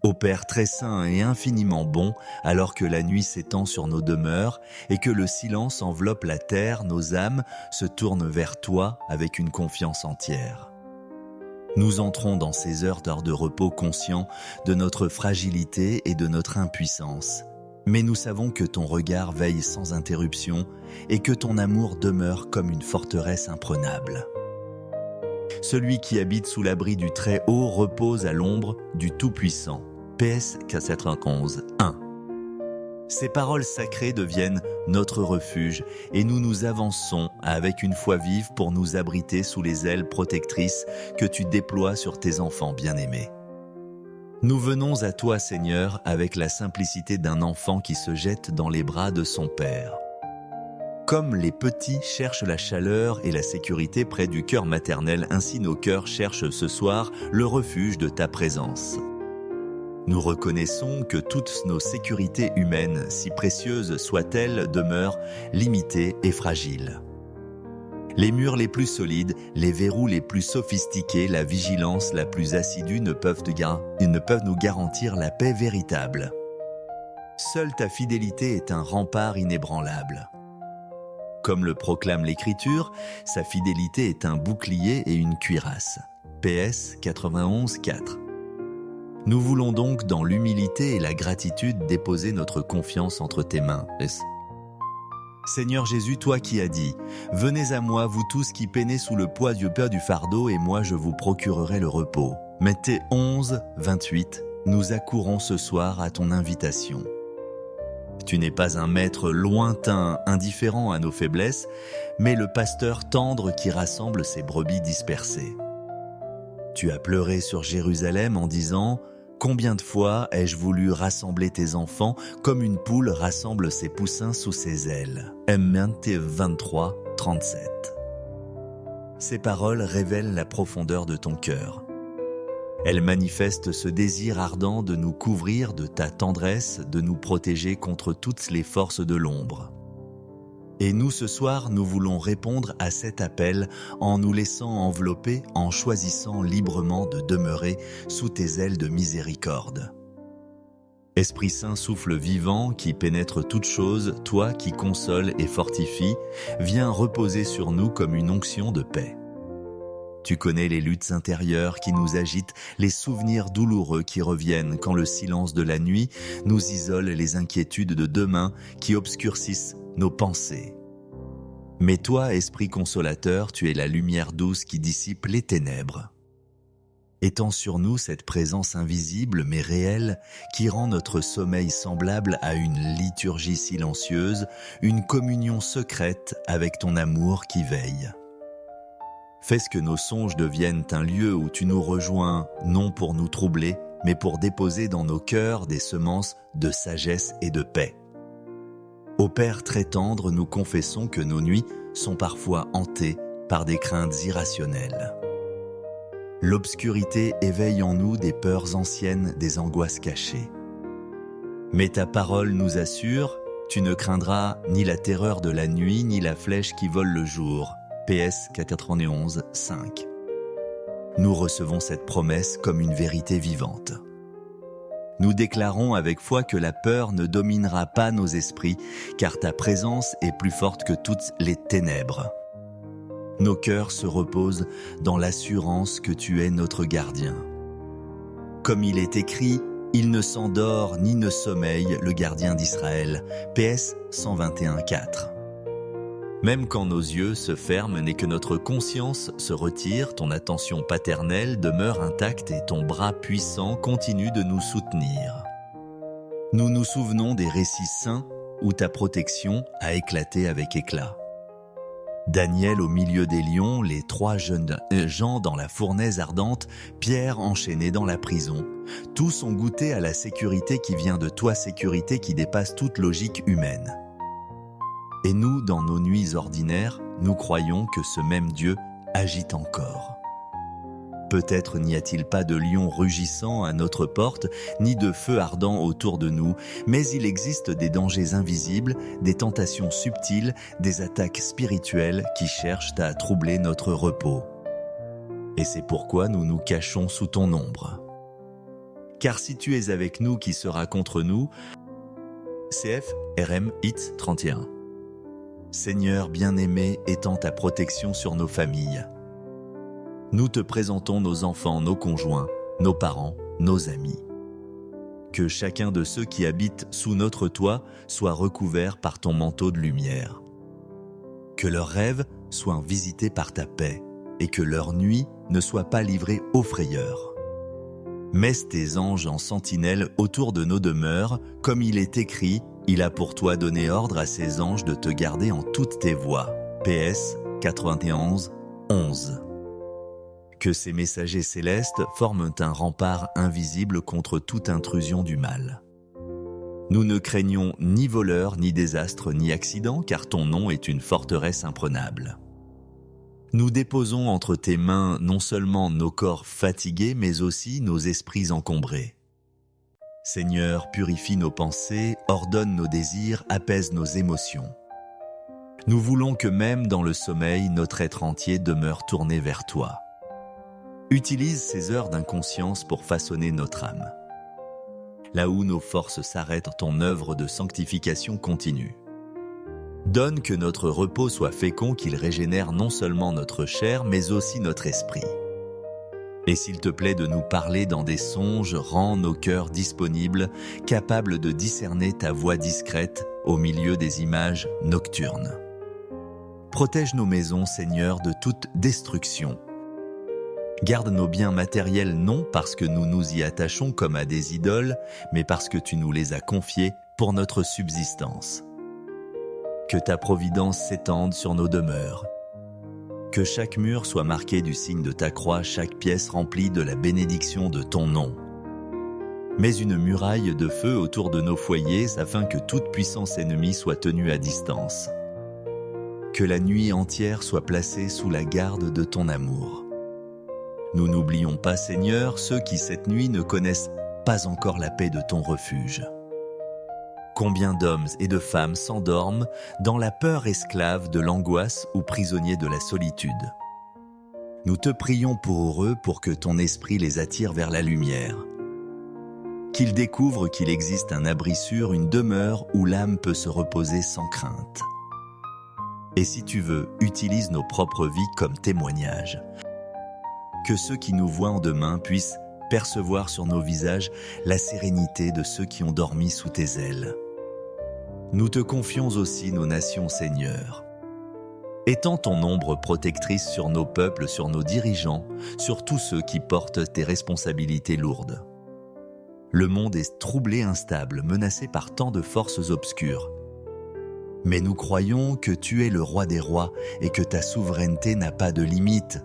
Ô Père très saint et infiniment bon, alors que la nuit s'étend sur nos demeures et que le silence enveloppe la terre, nos âmes se tournent vers toi avec une confiance entière. Nous entrons dans ces heures de repos conscients de notre fragilité et de notre impuissance. Mais nous savons que ton regard veille sans interruption et que ton amour demeure comme une forteresse imprenable. Celui qui habite sous l'abri du Très-Haut repose à l'ombre du Tout-Puissant. PS 491 1. Ces paroles sacrées deviennent notre refuge et nous nous avançons avec une foi vive pour nous abriter sous les ailes protectrices que tu déploies sur tes enfants bien-aimés. Nous venons à toi, Seigneur, avec la simplicité d'un enfant qui se jette dans les bras de son Père. Comme les petits cherchent la chaleur et la sécurité près du cœur maternel, ainsi nos cœurs cherchent ce soir le refuge de ta présence. Nous reconnaissons que toutes nos sécurités humaines, si précieuses soient-elles, demeurent limitées et fragiles. Les murs les plus solides, les verrous les plus sophistiqués, la vigilance la plus assidue ne peuvent nous garantir la paix véritable. Seule ta fidélité est un rempart inébranlable. Comme le proclame l'Écriture, sa fidélité est un bouclier et une cuirasse. PS 91 4. Nous voulons donc, dans l'humilité et la gratitude, déposer notre confiance entre tes mains. Seigneur Jésus, toi qui as dit « Venez à moi, vous tous qui peinez sous le poids du fardeau, et moi je vous procurerai le repos. » Matthieu 11, 28, nous accourons ce soir à ton invitation. Tu n'es pas un maître lointain, indifférent à nos faiblesses, mais le pasteur tendre qui rassemble ses brebis dispersées. Tu as pleuré sur Jérusalem en disant « Combien de fois ai-je voulu rassembler tes enfants comme une poule rassemble ses poussins sous ses ailes » Matthieu 23, 37. Ces paroles révèlent la profondeur de ton cœur. Elles manifestent ce désir ardent de nous couvrir de ta tendresse, de nous protéger contre toutes les forces de l'ombre. Et nous, ce soir, nous voulons répondre à cet appel en nous laissant envelopper, en choisissant librement de demeurer sous tes ailes de miséricorde. Esprit Saint, souffle vivant qui pénètre toutes choses, toi qui consoles et fortifies, viens reposer sur nous comme une onction de paix. Tu connais les luttes intérieures qui nous agitent, les souvenirs douloureux qui reviennent quand le silence de la nuit nous isole les inquiétudes de demain qui obscurcissent nos pensées. Mais toi, Esprit consolateur, tu es la lumière douce qui dissipe les ténèbres. Étends sur nous cette présence invisible mais réelle qui rend notre sommeil semblable à une liturgie silencieuse, une communion secrète avec ton amour qui veille. Fais que nos songes deviennent un lieu où tu nous rejoins, non pour nous troubler, mais pour déposer dans nos cœurs des semences de sagesse et de paix. Ô Père très tendre, nous confessons que nos nuits sont parfois hantées par des craintes irrationnelles. L'obscurité éveille en nous des peurs anciennes, des angoisses cachées. Mais ta parole nous assure, tu ne craindras ni la terreur de la nuit, ni la flèche qui vole le jour. PS 491, 5. Nous recevons cette promesse comme une vérité vivante. Nous déclarons avec foi que la peur ne dominera pas nos esprits, car ta présence est plus forte que toutes les ténèbres. Nos cœurs se reposent dans l'assurance que tu es notre gardien. Comme il est écrit, il ne s'endort ni ne sommeille le gardien d'Israël. PS 121, 4. Même quand nos yeux se ferment et que notre conscience se retire, ton attention paternelle demeure intacte et ton bras puissant continue de nous soutenir. Nous nous souvenons des récits saints où ta protection a éclaté avec éclat. Daniel au milieu des lions, les 3 jeunes gens dans la fournaise ardente, Pierre enchaîné dans la prison. Tous ont goûté à la sécurité qui vient de toi, sécurité qui dépasse toute logique humaine. Et nous, dans nos nuits ordinaires, nous croyons que ce même Dieu agit encore. Peut-être n'y a-t-il pas de lion rugissant à notre porte, ni de feu ardent autour de nous, mais il existe des dangers invisibles, des tentations subtiles, des attaques spirituelles qui cherchent à troubler notre repos. Et c'est pourquoi nous nous cachons sous ton ombre. Car si tu es avec nous, qui sera contre nous? CF RM Hit 31. Seigneur bien-aimé, étends ta protection sur nos familles. Nous te présentons nos enfants, nos conjoints, nos parents, nos amis. Que chacun de ceux qui habitent sous notre toit soit recouvert par ton manteau de lumière. Que leurs rêves soient visités par ta paix et que leur nuit ne soit pas livrée aux frayeurs. Messe tes anges en sentinelle autour de nos demeures, comme il est écrit, il a pour toi donné ordre à ses anges de te garder en toutes tes voies. PS 91 11. Que ces messagers célestes forment un rempart invisible contre toute intrusion du mal. Nous ne craignons ni voleurs, ni désastres, ni accidents, car ton nom est une forteresse imprenable. Nous déposons entre tes mains non seulement nos corps fatigués, mais aussi nos esprits encombrés. Seigneur, purifie nos pensées, ordonne nos désirs, apaise nos émotions. Nous voulons que même dans le sommeil, notre être entier demeure tourné vers toi. Utilise ces heures d'inconscience pour façonner notre âme. Là où nos forces s'arrêtent, ton œuvre de sanctification continue. Donne que notre repos soit fécond, qu'il régénère non seulement notre chair, mais aussi notre esprit. Et s'il te plaît de nous parler dans des songes, rends nos cœurs disponibles, capables de discerner ta voix discrète au milieu des images nocturnes. Protège nos maisons, Seigneur, de toute destruction. Garde nos biens matériels non parce que nous nous y attachons comme à des idoles, mais parce que tu nous les as confiés pour notre subsistance. Que ta providence s'étende sur nos demeures. Que chaque mur soit marqué du signe de ta croix, chaque pièce remplie de la bénédiction de ton nom. Mets une muraille de feu autour de nos foyers afin que toute puissance ennemie soit tenue à distance. Que la nuit entière soit placée sous la garde de ton amour. Nous n'oublions pas, Seigneur, ceux qui cette nuit ne connaissent pas encore la paix de ton refuge. Combien d'hommes et de femmes s'endorment dans la peur esclave de l'angoisse ou prisonniers de la solitude. Nous te prions pour eux pour que ton esprit les attire vers la lumière. Qu'ils découvrent qu'il existe un abri sûr, une demeure où l'âme peut se reposer sans crainte. Et si tu veux, utilise nos propres vies comme témoignage. Que ceux qui nous voient en demain puissent percevoir sur nos visages la sérénité de ceux qui ont dormi sous tes ailes. Nous te confions aussi nos nations, Seigneur. Étends ton ombre protectrice sur nos peuples, sur nos dirigeants, sur tous ceux qui portent tes responsabilités lourdes. Le monde est troublé, instable, menacé par tant de forces obscures. Mais nous croyons que tu es le roi des rois et que ta souveraineté n'a pas de limite.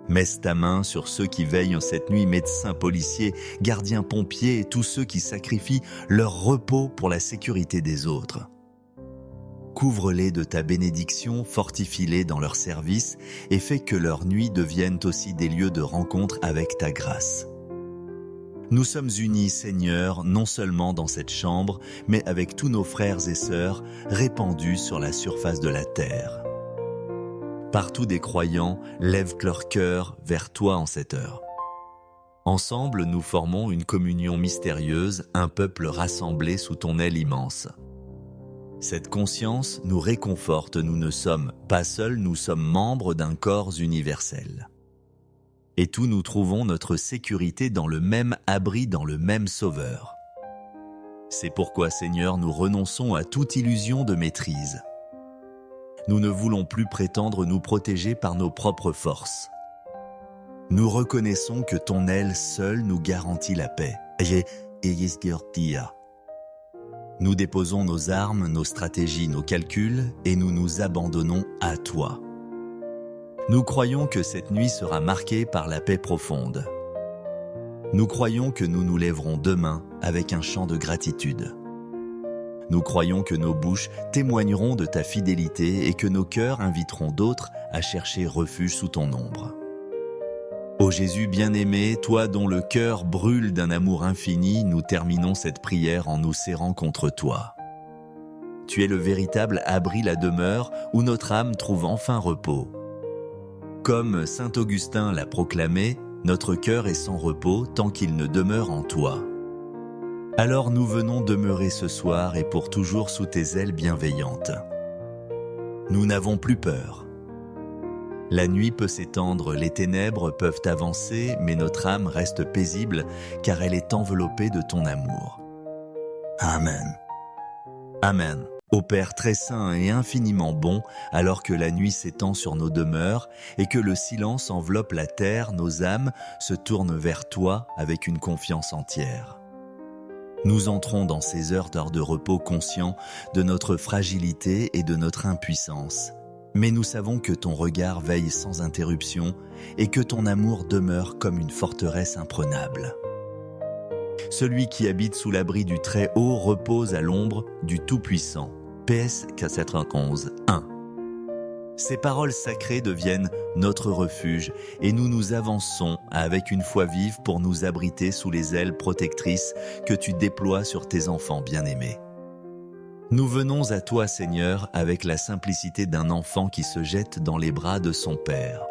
Messe ta main sur ceux qui veillent en cette nuit, médecins, policiers, gardiens, pompiers et tous ceux qui sacrifient leur repos pour la sécurité des autres. Couvre-les de ta bénédiction, fortifie-les dans leur service et fais que leurs nuits deviennent aussi des lieux de rencontre avec ta grâce. Nous sommes unis, Seigneur, non seulement dans cette chambre, mais avec tous nos frères et sœurs répandus sur la surface de la terre. Partout des croyants lèvent leur cœur vers toi en cette heure. Ensemble, nous formons une communion mystérieuse, un peuple rassemblé sous ton aile immense. Cette conscience nous réconforte, nous ne sommes pas seuls, nous sommes membres d'un corps universel. Et tous nous trouvons notre sécurité dans le même abri, dans le même Sauveur. C'est pourquoi, Seigneur, nous renonçons à toute illusion de maîtrise. Nous ne voulons plus prétendre nous protéger par nos propres forces. Nous reconnaissons que ton aile seule nous garantit la paix. Nous déposons nos armes, nos stratégies, nos calculs et nous nous abandonnons à toi. Nous croyons que cette nuit sera marquée par la paix profonde. Nous croyons que nous nous lèverons demain avec un chant de gratitude. Nous croyons que nos bouches témoigneront de ta fidélité et que nos cœurs inviteront d'autres à chercher refuge sous ton ombre. Ô Jésus bien-aimé, toi dont le cœur brûle d'un amour infini, nous terminons cette prière en nous serrant contre toi. Tu es le véritable abri, la demeure où notre âme trouve enfin repos. Comme saint Augustin l'a proclamé, notre cœur est sans repos tant qu'il ne demeure en toi. Alors nous venons demeurer ce soir et pour toujours sous tes ailes bienveillantes. Nous n'avons plus peur. La nuit peut s'étendre, les ténèbres peuvent avancer, mais notre âme reste paisible car elle est enveloppée de ton amour. Amen. Amen. Ô Père très saint et infiniment bon, alors que la nuit s'étend sur nos demeures et que le silence enveloppe la terre, nos âmes se tournent vers toi avec une confiance entière. Nous entrons dans ces heures de repos conscients de notre fragilité et de notre impuissance. Mais nous savons que ton regard veille sans interruption et que ton amour demeure comme une forteresse imprenable. Celui qui habite sous l'abri du Très-Haut repose à l'ombre du Tout-Puissant. PS 411, 1. Ces paroles sacrées deviennent notre refuge et nous nous avançons avec une foi vive pour nous abriter sous les ailes protectrices que tu déploies sur tes enfants bien-aimés. Nous venons à toi, Seigneur, avec la simplicité d'un enfant qui se jette dans les bras de son Père.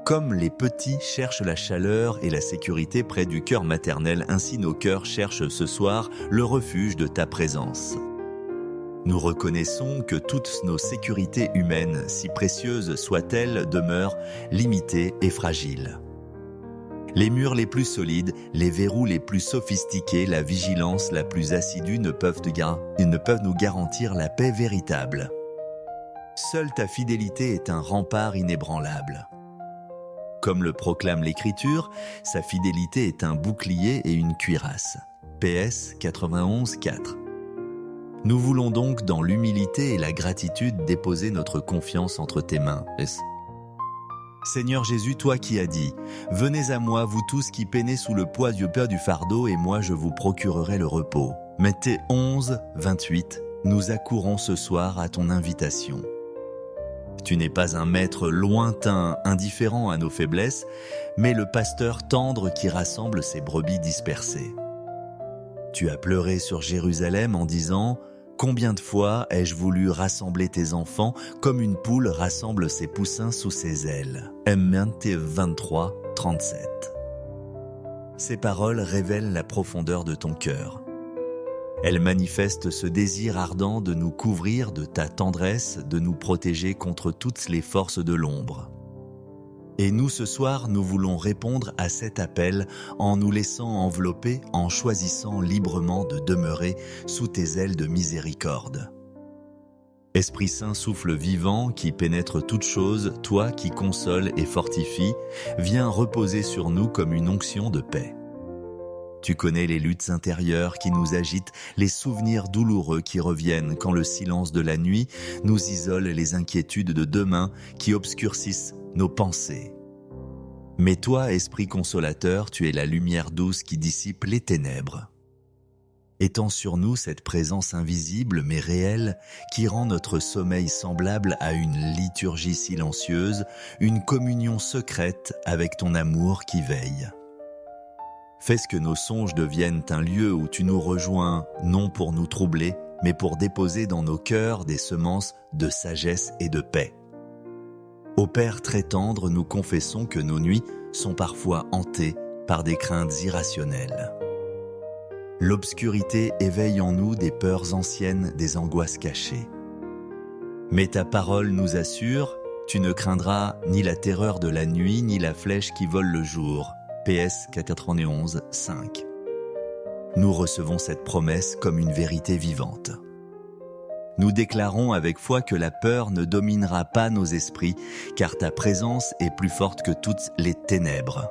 Comme les petits cherchent la chaleur et la sécurité près du cœur maternel, ainsi nos cœurs cherchent ce soir le refuge de ta présence. Nous reconnaissons que toutes nos sécurités humaines, si précieuses soient-elles, demeurent limitées et fragiles. Les murs les plus solides, les verrous les plus sophistiqués, la vigilance la plus assidue ne peuvent nous garantir la paix véritable. Seule ta fidélité est un rempart inébranlable. Comme le proclame l'Écriture, sa fidélité est un bouclier et une cuirasse. PS 91, 4. Nous voulons donc dans l'humilité et la gratitude déposer notre confiance entre tes mains. Seigneur Jésus, toi qui as dit « Venez à moi, vous tous qui peinez sous le poids du fardeau, et moi je vous procurerai le repos. » Matthieu 11, 28, nous accourons ce soir à ton invitation. Tu n'es pas un maître lointain, indifférent à nos faiblesses, mais le pasteur tendre qui rassemble ses brebis dispersées. Tu as pleuré sur Jérusalem en disant « Combien de fois ai-je voulu rassembler tes enfants comme une poule rassemble ses poussins sous ses ailes » Matthieu 23, 37. Ces paroles révèlent la profondeur de ton cœur. Elles manifestent ce désir ardent de nous couvrir de ta tendresse, de nous protéger contre toutes les forces de l'ombre. Et nous, ce soir, nous voulons répondre à cet appel en nous laissant envelopper, en choisissant librement de demeurer sous tes ailes de miséricorde. Esprit Saint, souffle vivant qui pénètre toutes choses, toi qui consoles et fortifies, viens reposer sur nous comme une onction de paix. Tu connais les luttes intérieures qui nous agitent, les souvenirs douloureux qui reviennent quand le silence de la nuit nous isole, les inquiétudes de demain qui obscurcissent nos pensées. Mais toi, Esprit consolateur, tu es la lumière douce qui dissipe les ténèbres. Étends sur nous cette présence invisible mais réelle qui rend notre sommeil semblable à une liturgie silencieuse, une communion secrète avec ton amour qui veille. Fais que nos songes deviennent un lieu où tu nous rejoins, non pour nous troubler, mais pour déposer dans nos cœurs des semences de sagesse et de paix. Ô Père très tendre, nous confessons que nos nuits sont parfois hantées par des craintes irrationnelles. L'obscurité éveille en nous des peurs anciennes, des angoisses cachées. Mais ta parole nous assure, tu ne craindras ni la terreur de la nuit, ni la flèche qui vole le jour. PS 411, 5. Nous recevons cette promesse comme une vérité vivante. Nous déclarons avec foi que la peur ne dominera pas nos esprits, car ta présence est plus forte que toutes les ténèbres.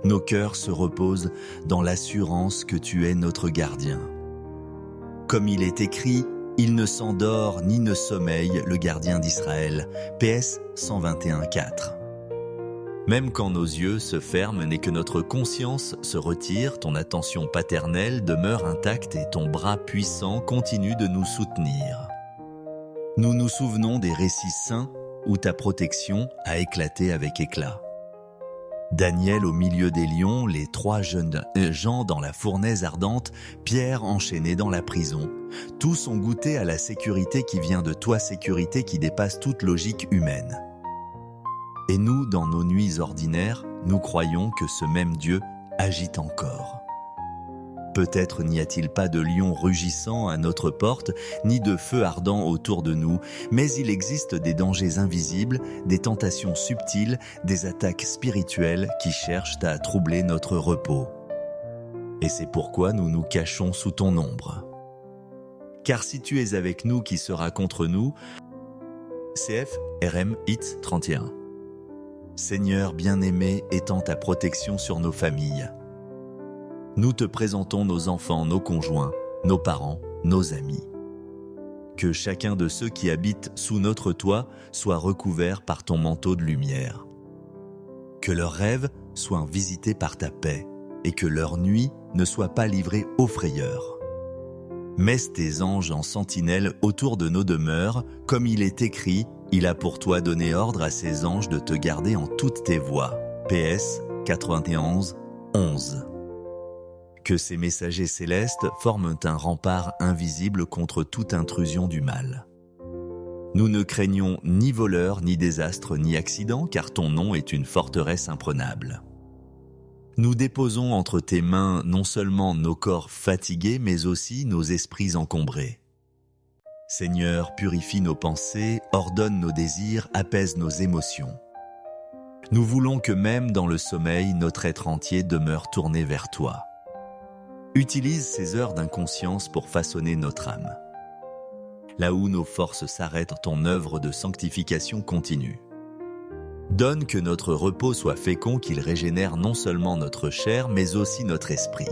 Nos cœurs se reposent dans l'assurance que tu es notre gardien. Comme il est écrit, il ne s'endort ni ne sommeille le gardien d'Israël. PS 121, 4. Même quand nos yeux se ferment et que notre conscience se retire, ton attention paternelle demeure intacte et ton bras puissant continue de nous soutenir. Nous nous souvenons des récits saints où ta protection a éclaté avec éclat. Daniel au milieu des lions, les 3 jeunes gens dans la fournaise ardente, Pierre enchaîné dans la prison. Tous ont goûté à la sécurité qui vient de toi, sécurité qui dépasse toute logique humaine. Et nous, dans nos nuits ordinaires, nous croyons que ce même Dieu agit encore. Peut-être n'y a-t-il pas de lion rugissant à notre porte, ni de feu ardent autour de nous, mais il existe des dangers invisibles, des tentations subtiles, des attaques spirituelles qui cherchent à troubler notre repos. Et c'est pourquoi nous nous cachons sous ton ombre. Car si tu es avec nous, qui sera contre nous? CF RM Hit 31. Seigneur bien-aimé, étends ta protection sur nos familles. Nous te présentons nos enfants, nos conjoints, nos parents, nos amis. Que chacun de ceux qui habitent sous notre toit soit recouvert par ton manteau de lumière. Que leurs rêves soient visités par ta paix et que leur nuit ne soit pas livrée aux frayeurs. Messe tes anges en sentinelle autour de nos demeures, comme il est écrit, il a pour toi donné ordre à ses anges de te garder en toutes tes voies. PS 91 11. Que ces messagers célestes forment un rempart invisible contre toute intrusion du mal. Nous ne craignons ni voleurs, ni désastres, ni accidents, car ton nom est une forteresse imprenable. Nous déposons entre tes mains non seulement nos corps fatigués, mais aussi nos esprits encombrés. Seigneur, purifie nos pensées, ordonne nos désirs, apaise nos émotions. Nous voulons que même dans le sommeil, notre être entier demeure tourné vers toi. Utilise ces heures d'inconscience pour façonner notre âme. Là où nos forces s'arrêtent, ton œuvre de sanctification continue. Donne que notre repos soit fécond, qu'il régénère non seulement notre chair, mais aussi notre esprit.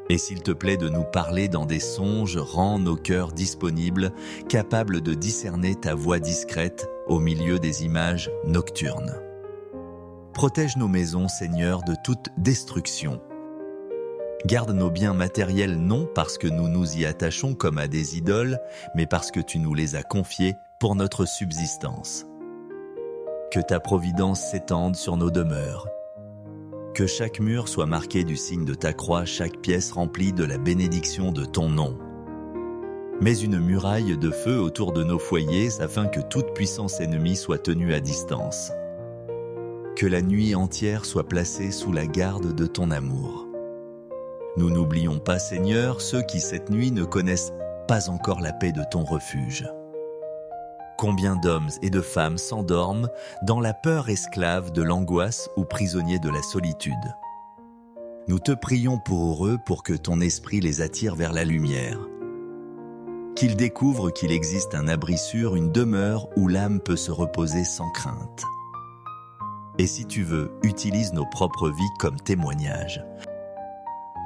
Et s'il te plaît de nous parler dans des songes, rends nos cœurs disponibles, capables de discerner ta voix discrète au milieu des images nocturnes. Protège nos maisons, Seigneur, de toute destruction. Garde nos biens matériels non parce que nous nous y attachons comme à des idoles, mais parce que tu nous les as confiés pour notre subsistance. Que ta providence s'étende sur nos demeures. Que chaque mur soit marqué du signe de ta croix, chaque pièce remplie de la bénédiction de ton nom. Mets une muraille de feu autour de nos foyers afin que toute puissance ennemie soit tenue à distance. Que la nuit entière soit placée sous la garde de ton amour. Nous n'oublions pas, Seigneur, ceux qui cette nuit ne connaissent pas encore la paix de ton refuge. Combien d'hommes et de femmes s'endorment dans la peur esclave de l'angoisse ou prisonniers de la solitude. Nous te prions pour eux pour que ton esprit les attire vers la lumière. Qu'ils découvrent qu'il existe un abri sûr, une demeure où l'âme peut se reposer sans crainte. Et si tu veux, utilise nos propres vies comme témoignage.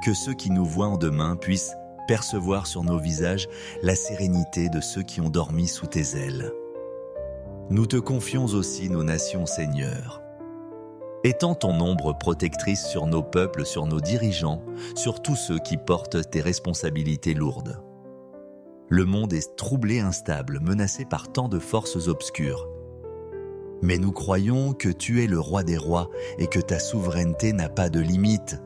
Que ceux qui nous voient en demain puissent percevoir sur nos visages la sérénité de ceux qui ont dormi sous tes ailes. Nous te confions aussi nos nations, Seigneur. Étends ton ombre protectrice sur nos peuples, sur nos dirigeants, sur tous ceux qui portent tes responsabilités lourdes. Le monde est troublé, instable, menacé par tant de forces obscures. Mais nous croyons que tu es le roi des rois et que ta souveraineté n'a pas de limite.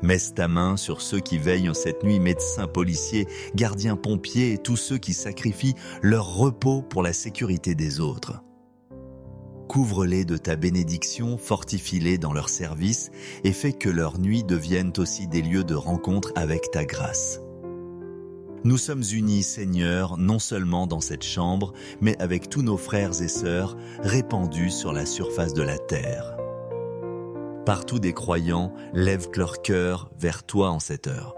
Messe ta main sur ceux qui veillent cette nuit, médecins, policiers, gardiens, pompiers et tous ceux qui sacrifient leur repos pour la sécurité des autres. Couvre-les de ta bénédiction, fortifie-les dans leur service et fais que leurs nuits deviennent aussi des lieux de rencontre avec ta grâce. Nous sommes unis, Seigneur, non seulement dans cette chambre, mais avec tous nos frères et sœurs répandus sur la surface de la terre. Partout des croyants lèvent leur cœur vers toi en cette heure.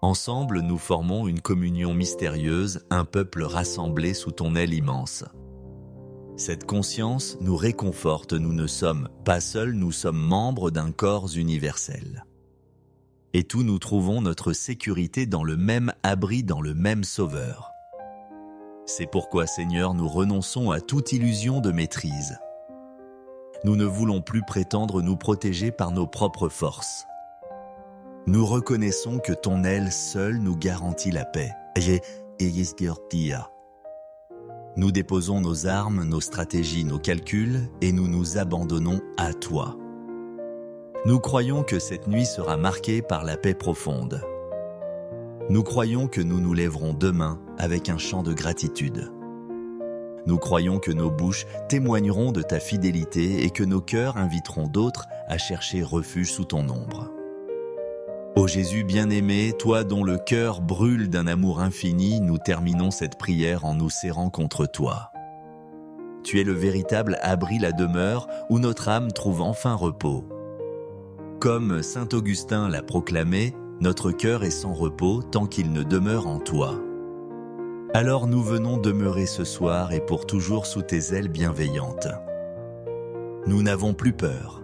Ensemble, nous formons une communion mystérieuse, un peuple rassemblé sous ton aile immense. Cette conscience nous réconforte, nous ne sommes pas seuls, nous sommes membres d'un corps universel. Et tous nous trouvons notre sécurité dans le même abri, dans le même Sauveur. C'est pourquoi, Seigneur, nous renonçons à toute illusion de maîtrise. Nous ne voulons plus prétendre nous protéger par nos propres forces. Nous reconnaissons que ton aile seule nous garantit la paix. Nous déposons nos armes, nos stratégies, nos calculs et nous nous abandonnons à toi. Nous croyons que cette nuit sera marquée par la paix profonde. Nous croyons que nous nous lèverons demain avec un chant de gratitude. Nous croyons que nos bouches témoigneront de ta fidélité et que nos cœurs inviteront d'autres à chercher refuge sous ton ombre. Ô Jésus bien-aimé, toi dont le cœur brûle d'un amour infini, nous terminons cette prière en nous serrant contre toi. Tu es le véritable abri, la demeure, où notre âme trouve enfin repos. Comme saint Augustin l'a proclamé, notre cœur est sans repos tant qu'il ne demeure en toi. Alors nous venons demeurer ce soir et pour toujours sous tes ailes bienveillantes. Nous n'avons plus peur.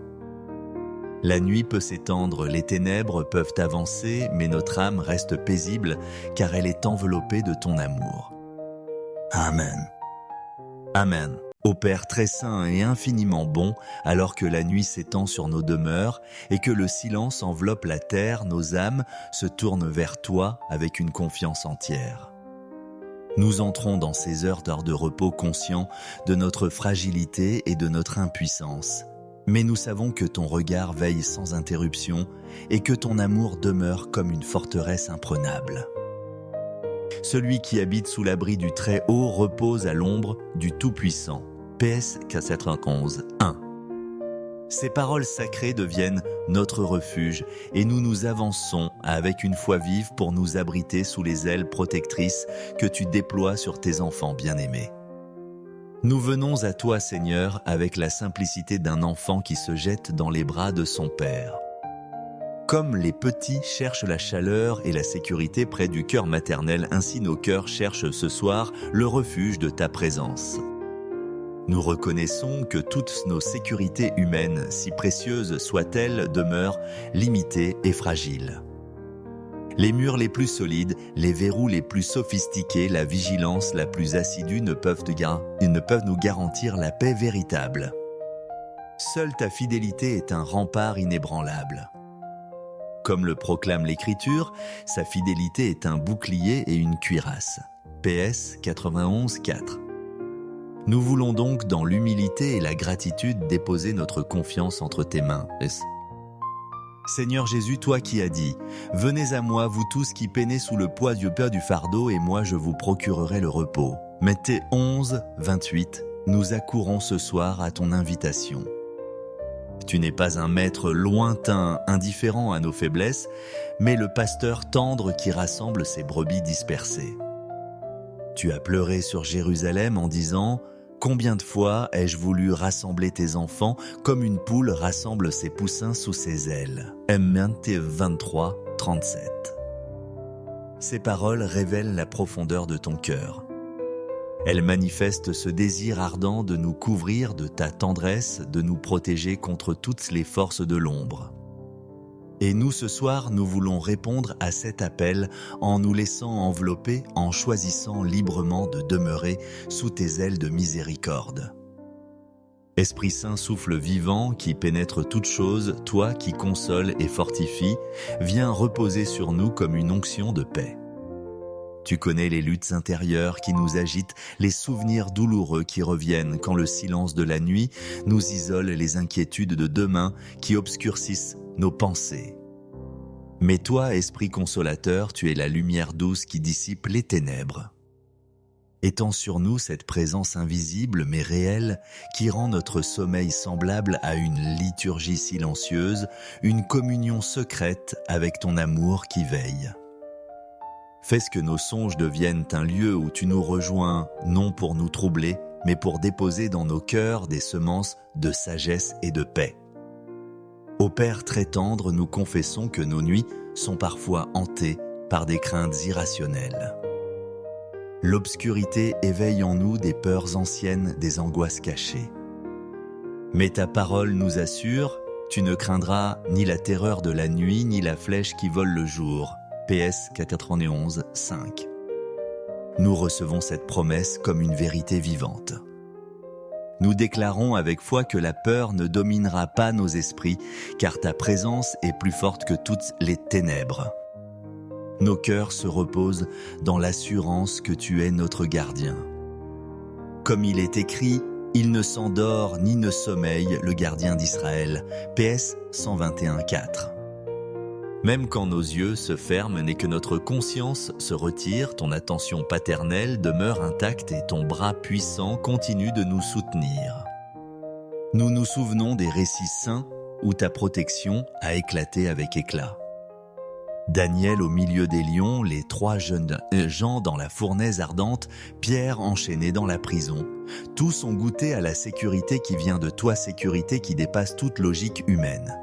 La nuit peut s'étendre, les ténèbres peuvent avancer, mais notre âme reste paisible car elle est enveloppée de ton amour. Amen. Amen. Ô Père très saint et infiniment bon, alors que la nuit s'étend sur nos demeures et que le silence enveloppe la terre, nos âmes se tournent vers toi avec une confiance entière. Nous entrons dans ces heures de repos conscients de notre fragilité et de notre impuissance. Mais nous savons que ton regard veille sans interruption et que ton amour demeure comme une forteresse imprenable. Celui qui habite sous l'abri du Très-Haut repose à l'ombre du Tout-Puissant. PS 411, 1. Ces paroles sacrées deviennent notre refuge et nous nous avançons avec une foi vive pour nous abriter sous les ailes protectrices que tu déploies sur tes enfants bien-aimés. Nous venons à toi, Seigneur, avec la simplicité d'un enfant qui se jette dans les bras de son Père. Comme les petits cherchent la chaleur et la sécurité près du cœur maternel, ainsi nos cœurs cherchent ce soir le refuge de ta présence. Nous reconnaissons que toutes nos sécurités humaines, si précieuses soient-elles, demeurent limitées et fragiles. Les murs les plus solides, les verrous les plus sophistiqués, la vigilance la plus assidue ne peuvent nous garantir la paix véritable. Seule ta fidélité est un rempart inébranlable. Comme le proclame l'Écriture, sa fidélité est un bouclier et une cuirasse. PS 91, 4. Nous voulons donc dans l'humilité et la gratitude déposer notre confiance entre tes mains. Seigneur Jésus, toi qui as dit « Venez à moi, vous tous qui peinez sous le poids du fardeau, et moi je vous procurerai le repos. » Matthieu 11, 28, nous accourons ce soir à ton invitation. Tu n'es pas un maître lointain, indifférent à nos faiblesses, mais le pasteur tendre qui rassemble ses brebis dispersées. Tu as pleuré sur Jérusalem en disant « Combien de fois ai-je voulu rassembler tes enfants comme une poule rassemble ses poussins sous ses ailes » Matthieu 23, 37. Ces paroles révèlent la profondeur de ton cœur. Elles manifestent ce désir ardent de nous couvrir de ta tendresse, de nous protéger contre toutes les forces de l'ombre. Et nous, ce soir, nous voulons répondre à cet appel en nous laissant envelopper, en choisissant librement de demeurer sous tes ailes de miséricorde. Esprit Saint, souffle vivant qui pénètre toutes choses, toi qui consoles et fortifies, viens reposer sur nous comme une onction de paix. Tu connais les luttes intérieures qui nous agitent, les souvenirs douloureux qui reviennent quand le silence de la nuit nous isole, les inquiétudes de demain qui obscurcissent nos pensées. Mais toi, Esprit consolateur, tu es la lumière douce qui dissipe les ténèbres. Étends sur nous cette présence invisible mais réelle qui rend notre sommeil semblable à une liturgie silencieuse, une communion secrète avec ton amour qui veille. Fais que nos songes deviennent un lieu où tu nous rejoins, non pour nous troubler, mais pour déposer dans nos cœurs des semences de sagesse et de paix. Ô Père très tendre, nous confessons que nos nuits sont parfois hantées par des craintes irrationnelles. L'obscurité éveille en nous des peurs anciennes, des angoisses cachées. Mais ta parole nous assure, tu ne craindras ni la terreur de la nuit, ni la flèche qui vole le jour. PS 411, 5. Nous recevons cette promesse comme une vérité vivante. Nous déclarons avec foi que la peur ne dominera pas nos esprits, car ta présence est plus forte que toutes les ténèbres. Nos cœurs se reposent dans l'assurance que tu es notre gardien. Comme il est écrit, il ne s'endort ni ne sommeille le gardien d'Israël. PS 121, 4. Même quand nos yeux se ferment et que notre conscience se retire, ton attention paternelle demeure intacte et ton bras puissant continue de nous soutenir. Nous nous souvenons des récits saints où ta protection a éclaté avec éclat. Daniel au milieu des lions, les 3 jeunes gens dans la fournaise ardente, Pierre enchaîné dans la prison. Tous ont goûté à la sécurité qui vient de toi, sécurité qui dépasse toute logique humaine.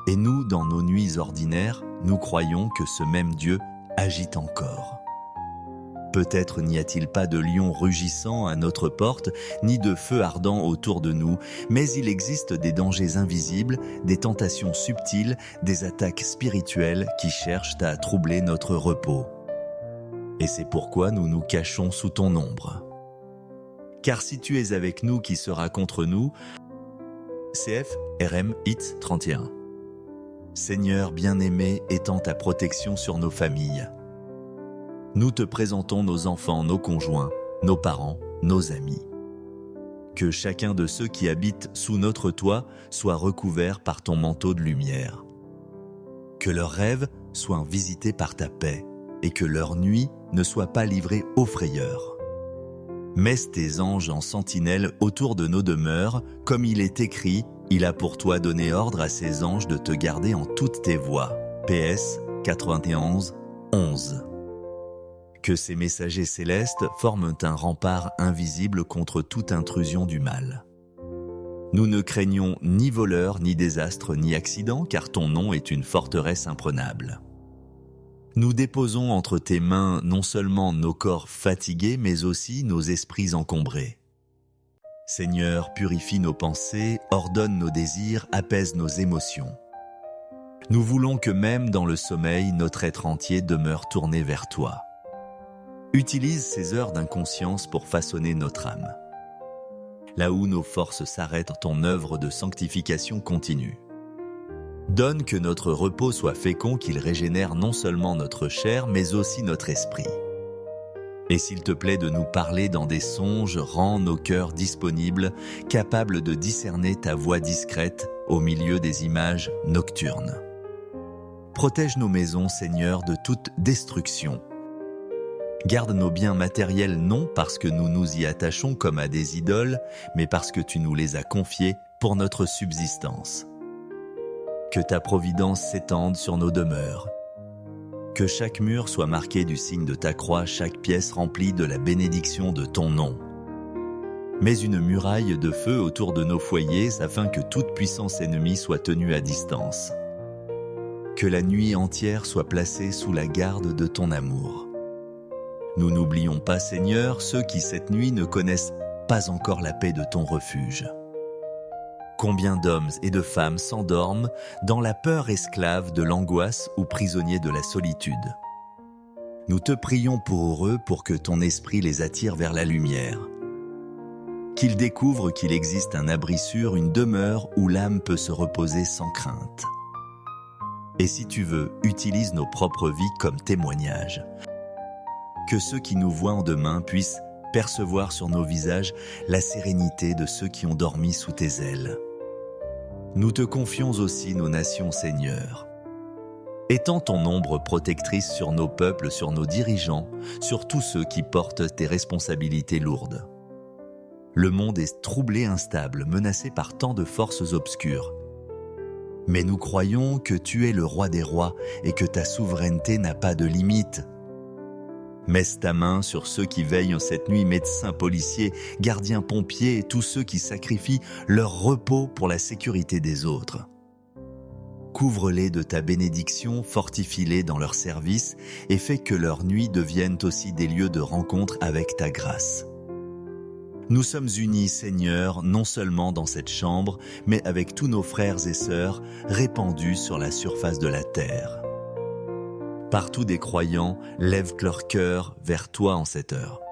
Et nous, dans nos nuits ordinaires, nous croyons que ce même Dieu agite encore. Peut-être n'y a-t-il pas de lion rugissant à notre porte, ni de feu ardent autour de nous, mais il existe des dangers invisibles, des tentations subtiles, des attaques spirituelles qui cherchent à troubler notre repos. Et c'est pourquoi nous nous cachons sous ton ombre. Car si tu es avec nous, qui sera contre nous? CF RM Hit 31. Seigneur bien-aimé, étends ta protection sur nos familles. Nous te présentons nos enfants, nos conjoints, nos parents, nos amis. Que chacun de ceux qui habitent sous notre toit soit recouvert par ton manteau de lumière. Que leurs rêves soient visités par ta paix et que leur nuit ne soit pas livrée aux frayeurs. Messe tes anges en sentinelle autour de nos demeures, comme il est écrit, il a pour toi donné ordre à ses anges de te garder en toutes tes voies. PS 91 11. Que ces messagers célestes forment un rempart invisible contre toute intrusion du mal. Nous ne craignons ni voleurs, ni désastres, ni accidents, car ton nom est une forteresse imprenable. Nous déposons entre tes mains non seulement nos corps fatigués, mais aussi nos esprits encombrés. Seigneur, purifie nos pensées, ordonne nos désirs, apaise nos émotions. Nous voulons que même dans le sommeil, notre être entier demeure tourné vers toi. Utilise ces heures d'inconscience pour façonner notre âme. Là où nos forces s'arrêtent, ton œuvre de sanctification continue. Donne que notre repos soit fécond, qu'il régénère non seulement notre chair, mais aussi notre esprit. Et s'il te plaît de nous parler dans des songes, rends nos cœurs disponibles, capables de discerner ta voix discrète au milieu des images nocturnes. Protège nos maisons, Seigneur, de toute destruction. Garde nos biens matériels non parce que nous nous y attachons comme à des idoles, mais parce que tu nous les as confiés pour notre subsistance. Que ta providence s'étende sur nos demeures. Que chaque mur soit marqué du signe de ta croix, chaque pièce remplie de la bénédiction de ton nom. Mets une muraille de feu autour de nos foyers afin que toute puissance ennemie soit tenue à distance. Que la nuit entière soit placée sous la garde de ton amour. Nous n'oublions pas, Seigneur, ceux qui cette nuit ne connaissent pas encore la paix de ton refuge. Combien d'hommes et de femmes s'endorment dans la peur esclave de l'angoisse ou prisonniers de la solitude. Nous te prions pour eux pour que ton esprit les attire vers la lumière. Qu'ils découvrent qu'il existe un abri sûr, une demeure où l'âme peut se reposer sans crainte. Et si tu veux, utilise nos propres vies comme témoignage. Que ceux qui nous voient en demain puissent percevoir sur nos visages la sérénité de ceux qui ont dormi sous tes ailes. Nous te confions aussi nos nations, Seigneur. Étends ton ombre protectrice sur nos peuples, sur nos dirigeants, sur tous ceux qui portent tes responsabilités lourdes. Le monde est troublé, instable, menacé par tant de forces obscures. Mais nous croyons que tu es le roi des rois et que ta souveraineté n'a pas de limite. Messe ta main sur ceux qui veillent cette nuit, médecins, policiers, gardiens, pompiers et tous ceux qui sacrifient leur repos pour la sécurité des autres. Couvre-les de ta bénédiction, fortifie-les dans leur service et fais que leurs nuits deviennent aussi des lieux de rencontre avec ta grâce. Nous sommes unis, Seigneur, non seulement dans cette chambre, mais avec tous nos frères et sœurs répandus sur la surface de la terre. Partout des croyants lèvent leur cœur vers toi en cette heure.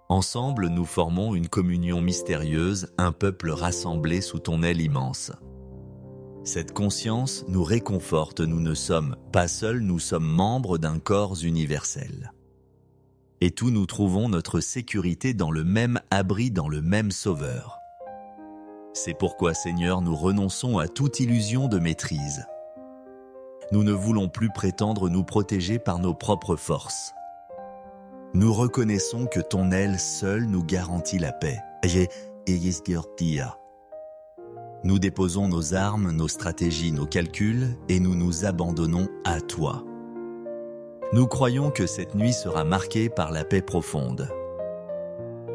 Ensemble, nous formons une communion mystérieuse, un peuple rassemblé sous ton aile immense. Cette conscience nous réconforte, nous ne sommes pas seuls, nous sommes membres d'un corps universel. Et tous nous trouvons notre sécurité dans le même abri, dans le même Sauveur. C'est pourquoi, Seigneur, nous renonçons à toute illusion de maîtrise. Nous ne voulons plus prétendre nous protéger par nos propres forces. Nous reconnaissons que ton aile seule nous garantit la paix. Nous déposons nos armes, nos stratégies, nos calculs et nous nous abandonnons à toi. Nous croyons que cette nuit sera marquée par la paix profonde.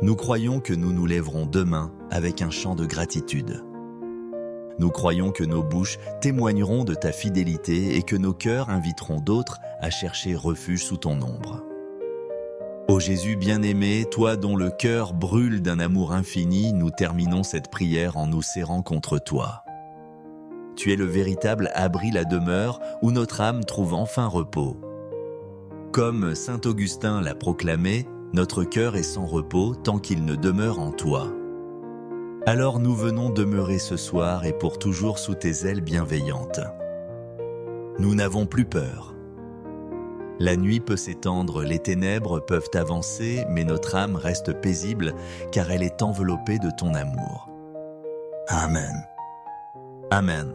Nous croyons que nous nous lèverons demain avec un chant de gratitude. Nous croyons que nos bouches témoigneront de ta fidélité et que nos cœurs inviteront d'autres à chercher refuge sous ton ombre. Ô Jésus bien-aimé, toi dont le cœur brûle d'un amour infini, nous terminons cette prière en nous serrant contre toi. Tu es le véritable abri, la demeure où notre âme trouve enfin repos. Comme saint Augustin l'a proclamé, notre cœur est sans repos tant qu'il ne demeure en toi. Alors nous venons demeurer ce soir et pour toujours sous tes ailes bienveillantes. Nous n'avons plus peur. La nuit peut s'étendre, les ténèbres peuvent avancer, mais notre âme reste paisible car elle est enveloppée de ton amour. Amen. Amen.